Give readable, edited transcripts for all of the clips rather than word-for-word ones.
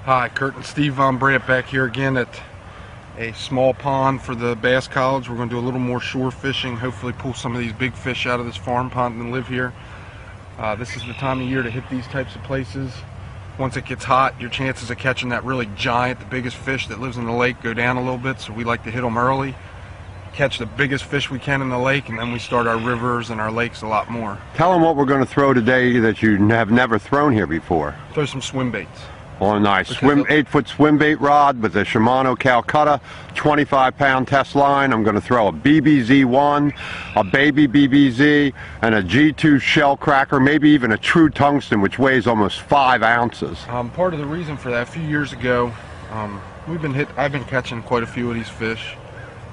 Hi, Kurt and Steve Von Brandt back here again at a small pond for the Bass College. We're going to do a little more shore fishing, hopefully pull some of these big fish out of this farm pond and live here. This is the time of year to hit these types of places. Once it gets hot, your chances of catching that really giant, the biggest fish that lives in the lake go down a little bit, so we like to hit them early, catch the biggest fish we can in the lake, and then we start our rivers and our lakes a lot more. Tell them what we're going to throw today that you have never thrown here before. Throw some swim baits. Oh, nice. 8-foot swim bait rod with a Shimano Calcutta 25-pound test line. I'm going to throw a BBZ1, a baby BBZ, and a G2 shell cracker, maybe even a true tungsten, which weighs almost 5 ounces. Part of the reason for that, a few years ago, I've been catching quite a few of these fish.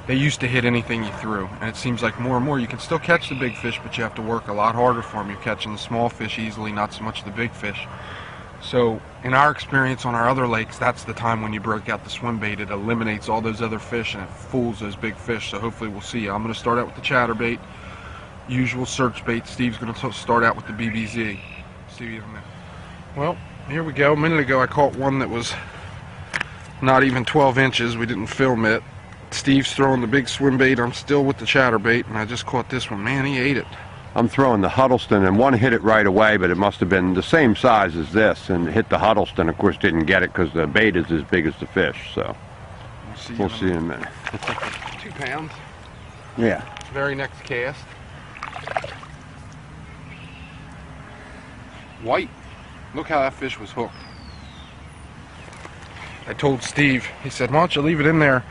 They used to hit anything you threw, and it seems like more and more you can still catch the big fish, but you have to work a lot harder for them. You're catching the small fish easily, not so much the big fish. So in our experience on our other lakes, that's the time when you break out the swim bait. It eliminates all those other fish and it fools those big fish. So hopefully we'll see. I'm going to start out with the chatterbait, usual search bait. Steve's going to start out with the BBZ. See you in a minute. Well, here we go. A minute ago I caught one that was not even 12 inches. We didn't film it. Steve's throwing the big swim bait. I'm still with the chatterbait, and I just caught this one. Man, he ate it. I'm throwing the Huddleston, and one hit it right away, but it must have been the same size as this, and hit the Huddleston. Of course, didn't get it because the bait is as big as the fish. So we'll see in a minute. 2 pounds. Yeah. Very next cast. White. Look how that fish was hooked. I told Steve, he said, why don't you leave it in there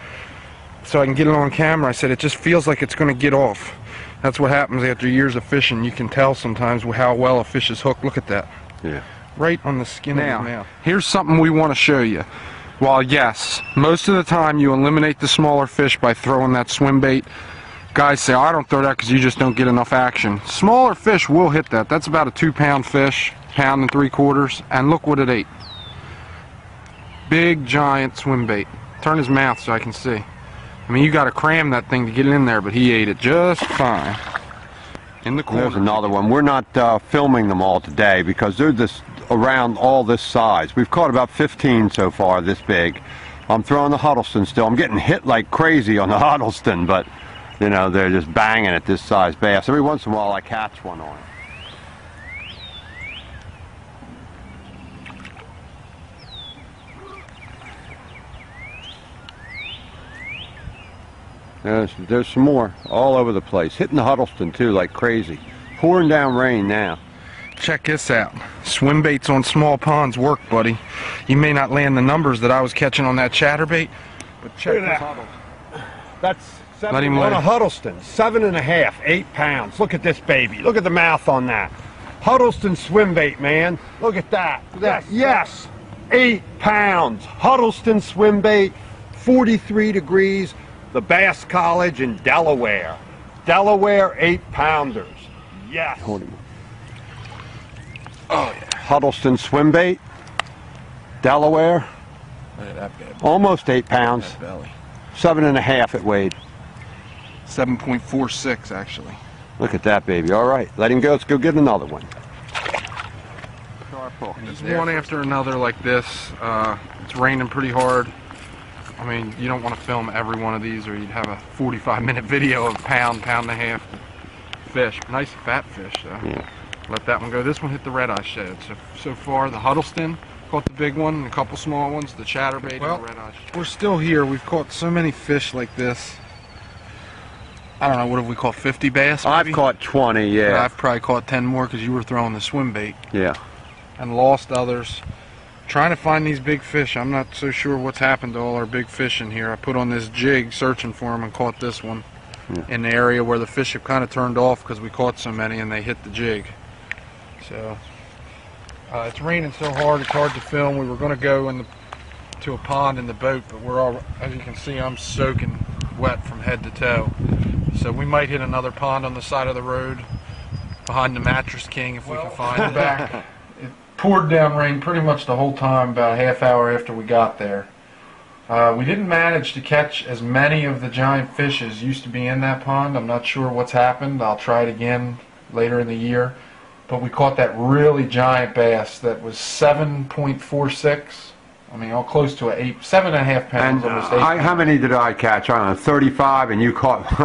so I can get it on camera. I said, it just feels like it's going to get off. That's what happens after years of fishing. You can tell sometimes how well a fish is hooked. Look at that. Yeah. Right on the skin of his mouth. Here's something we want to show you. While yes, most of the time you eliminate the smaller fish by throwing that swim bait. Guys say, oh, I don't throw that because you just don't get enough action. Smaller fish will hit that. That's about a 2-pound fish, 1 3/4, and look what it ate. Big giant swim bait. Turn his mouth so I can see. I mean, you got to cram that thing to get it in there, but he ate it just fine. In the corner. There's another one. We're not filming them all today because they're this around all this size. We've caught about 15 so far, this big. I'm throwing the Huddleston still. I'm getting hit like crazy on the Huddleston, but you know, they're just banging at this size bass. Every once in a while I catch one on it. There's some more all over the place. Hitting the Huddleston too like crazy. Pouring down rain now. Check this out. Swim baits on small ponds work, buddy. You may not land the numbers that I was catching on that chatterbait, but check this out. That's on a Huddleston. 7.5, 8 pounds. Look at this baby. Look at the mouth on that. Huddleston swim bait, man. Look at that. Yes, 8 pounds. Huddleston swim bait, 43 degrees. The Bass College in Delaware. Delaware 8-pounders. Yes. Oh, yeah. Huddleston swim bait. Delaware. Look at that bad. Almost 8 pounds. That belly. 7.5 it weighed. 7.46 actually. Look at that baby. All right. Let him go. Let's go get another one. Just one after another like this. It's raining pretty hard. I mean, you don't want to film every one of these or you'd have a 45-minute video of pound and a half fish. Nice fat fish, though. Yeah. Let that one go. This one hit the red eye shad. So far, the Huddleston caught the big one and a couple small ones, the chatterbait and the red eye shad. We're still here. We've caught so many fish like this. I don't know, what have we caught, 50 bass maybe? I've caught 20, yeah. But I've probably caught 10 more because you were throwing the swim bait. Yeah. And lost others. Trying to find these big fish. I'm not so sure what's happened to all our big fish in here. I put on this jig searching for them and caught this one in the area where the fish have kind of turned off because we caught so many and they hit the jig. So it's raining so hard it's hard to film. We were going to go to a pond in the boat, but we're all, as you can see, I'm soaking wet from head to toe. So we might hit another pond on the side of the road behind the Mattress King if we can find it back. Poured down rain pretty much the whole time, about a half hour after we got there. We didn't manage to catch as many of the giant fish as used to be in that pond. I'm not sure what's happened. I'll try it again later in the year. But we caught that really giant bass that was 7.46 I mean, all close to 7.5 pounds. And Almost 8 how many did I catch? I don't know, 35, and you caught,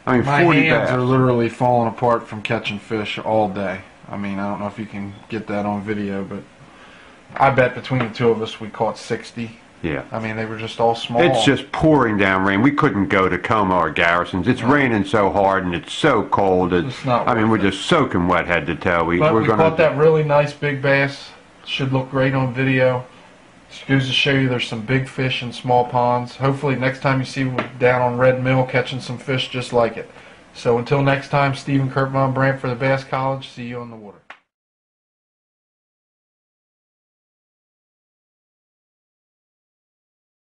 I mean, My 40 hands bass. are literally falling apart from catching fish all day. I mean, I don't know if you can get that on video, but I bet between the two of us we caught 60. Yeah. I mean, they were just all small. It's just pouring down rain. We couldn't go to Como or Garrison's. It's raining so hard and it's so cold. It's not I mean, we're worth it. just soaking wet head to toe. But we're we gonna caught that really nice big bass. Should look great on video. Just goes to show you there's some big fish in small ponds. Hopefully next time you see me down on Red Mill catching some fish just like it. So until next time, Stephen Kirkman Brandt for the Bass College. See you on the water.